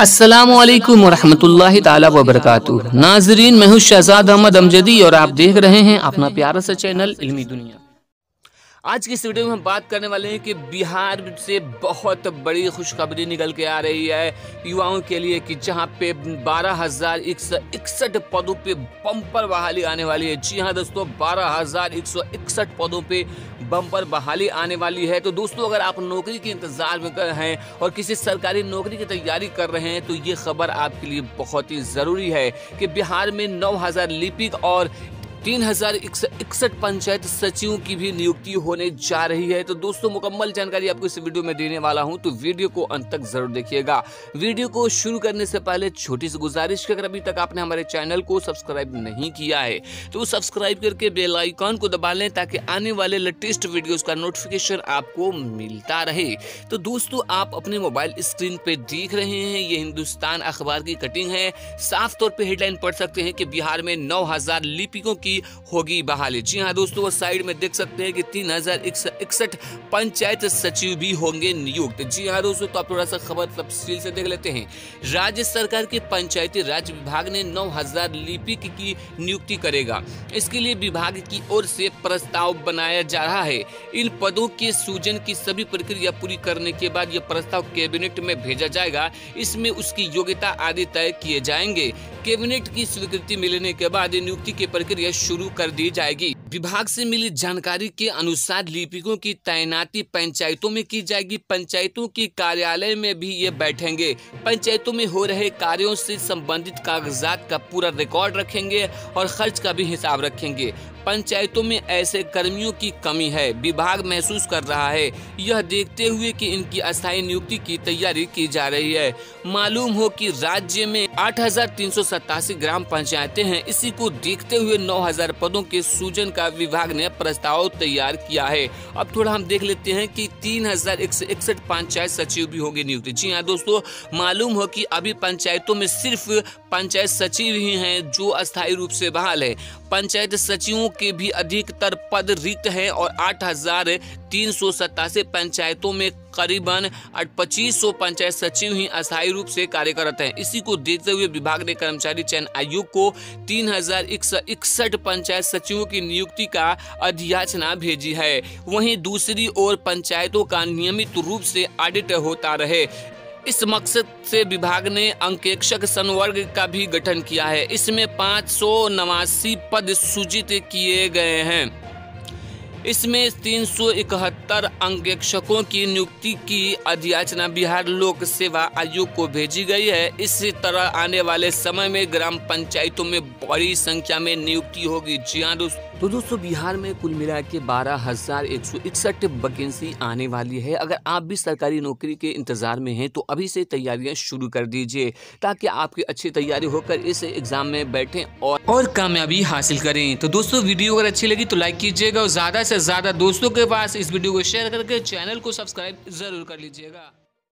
अस्सलामुअलैकुम वरहमतुल्लाहि ताला वबरकातुहू। नाजरीन, मैं हूँ शहजाद अहमद अमजदी और आप देख रहे हैं अपना प्यारा सा चैनल इल्मी दुनिया। आज की इस वीडियो में हम बात करने वाले हैं कि बिहार से बहुत बड़ी खुशखबरी निकल के आ रही है युवाओं के लिए कि जहां पे 12,161 पदों पे बम्पर बहाली आने वाली है। जी हां दोस्तों, 12,161 पदों पे बम्पर बहाली आने वाली है। तो दोस्तों, अगर आप नौकरी के इंतजार में कर हैं और किसी सरकारी नौकरी की तैयारी कर रहे हैं तो ये खबर आपके लिए बहुत ही ज़रूरी है कि बिहार में 9,000 लिपिक और 3,161 पंचायत सचिवों की भी नियुक्ति होने जा रही है। तो दोस्तों, मुकम्मल जानकारी आपको इस वीडियो में देने वाला हूं, तो वीडियो को अंत तक जरूर देखिएगा। वीडियो को शुरू करने से पहले छोटी सी गुजारिश कि अगर अभी तक आपने हमारे चैनल को सब्सक्राइब नहीं किया है तो सब्सक्राइब करके बेल आइकॉन को दबा लें ताकि आने वाले लेटेस्ट वीडियोस का नोटिफिकेशन आपको मिलता रहे। तो दोस्तों, आप अपने मोबाइल स्क्रीन पे देख रहे हैं, ये हिंदुस्तान अखबार की कटिंग है। साफ तौर पे हेडलाइन पढ़ सकते हैं कि बिहार में 9,000 लिपिकों की होगी बहाली। जी हां दोस्तों, वो साइड में देख सकते हैं कि 3,161 पंचायत सचिव भी होंगे नियुक्त। जी हां दोस्तों, तो आप थोड़ा सा खबर तफसील से देख लेते हैं। राज्य सरकार के पंचायती राज विभाग ने 9,000 लिपिक की नियुक्ति करेगा। इसके लिए विभाग की ओर से प्रस्ताव बनाया जा रहा है। इन पदों के सृजन की सभी प्रक्रिया पूरी करने के बाद यह प्रस्ताव कैबिनेट में भेजा जाएगा। इसमें उसकी योग्यता आदि तय किए जाएंगे। कैबिनेट की स्वीकृति मिलने के बाद नियुक्ति की प्रक्रिया शुरू कर दी जाएगी। विभाग से मिली जानकारी के अनुसार लिपिकों की तैनाती पंचायतों में की जाएगी। पंचायतों की कार्यालय में भी ये बैठेंगे। पंचायतों में हो रहे कार्यों से संबंधित कागजात का पूरा रिकॉर्ड रखेंगे और खर्च का भी हिसाब रखेंगे। पंचायतों में ऐसे कर्मियों की कमी है, विभाग महसूस कर रहा है। यह देखते हुए कि इनकी अस्थायी नियुक्ति की तैयारी की जा रही है। मालूम हो कि राज्य में 8,387 ग्राम पंचायतें हैं। इसी को देखते हुए 9,000 पदों के सृजन का विभाग ने प्रस्ताव तैयार किया है। अब थोड़ा हम देख लेते हैं कि 3,161 पंचायत सचिव भी होंगे नियुक्त। जी हाँ दोस्तों, मालूम हो कि अभी पंचायतों में सिर्फ पंचायत सचिव ही हैं जो अस्थायी रूप से बहाल है। पंचायत सचिवों के भी अधिकतर पद रिक्त हैं और 8,387 पंचायतों में करीबन 2,500 पंचायत सचिव ही अस्थायी रूप से कार्यरत हैं। इसी को देखते हुए विभाग ने कर्मचारी चयन आयोग को 3,161 पंचायत सचिवों की नियुक्ति का अधियाचना भेजी है। वहीं दूसरी ओर पंचायतों का नियमित रूप से ऑडिट होता रहे, इस मकसद से विभाग ने अंकेक्षक संवर्ग का भी गठन किया है। इसमें 589 पद सृजित किए गए हैं। इसमें 371 अंकेक्षकों की नियुक्ति की अधियाचना बिहार लोक सेवा आयोग को भेजी गई है। इसी तरह आने वाले समय में ग्राम पंचायतों में बड़ी संख्या में नियुक्ति होगी। जी हाँ दोस्तों, बिहार में कुल मिला के 12,161 वैकेंसी आने वाली है। अगर आप भी सरकारी नौकरी के इंतजार में हैं तो अभी से तैयारियां शुरू कर दीजिए ताकि आपकी अच्छी तैयारी होकर इस एग्जाम में बैठें और कामयाबी हासिल करें। तो दोस्तों, वीडियो अगर अच्छी लगी तो लाइक कीजिएगा और ज़्यादा से ज़्यादा दोस्तों के पास इस वीडियो को शेयर करके चैनल को सब्सक्राइब जरूर कर लीजिएगा।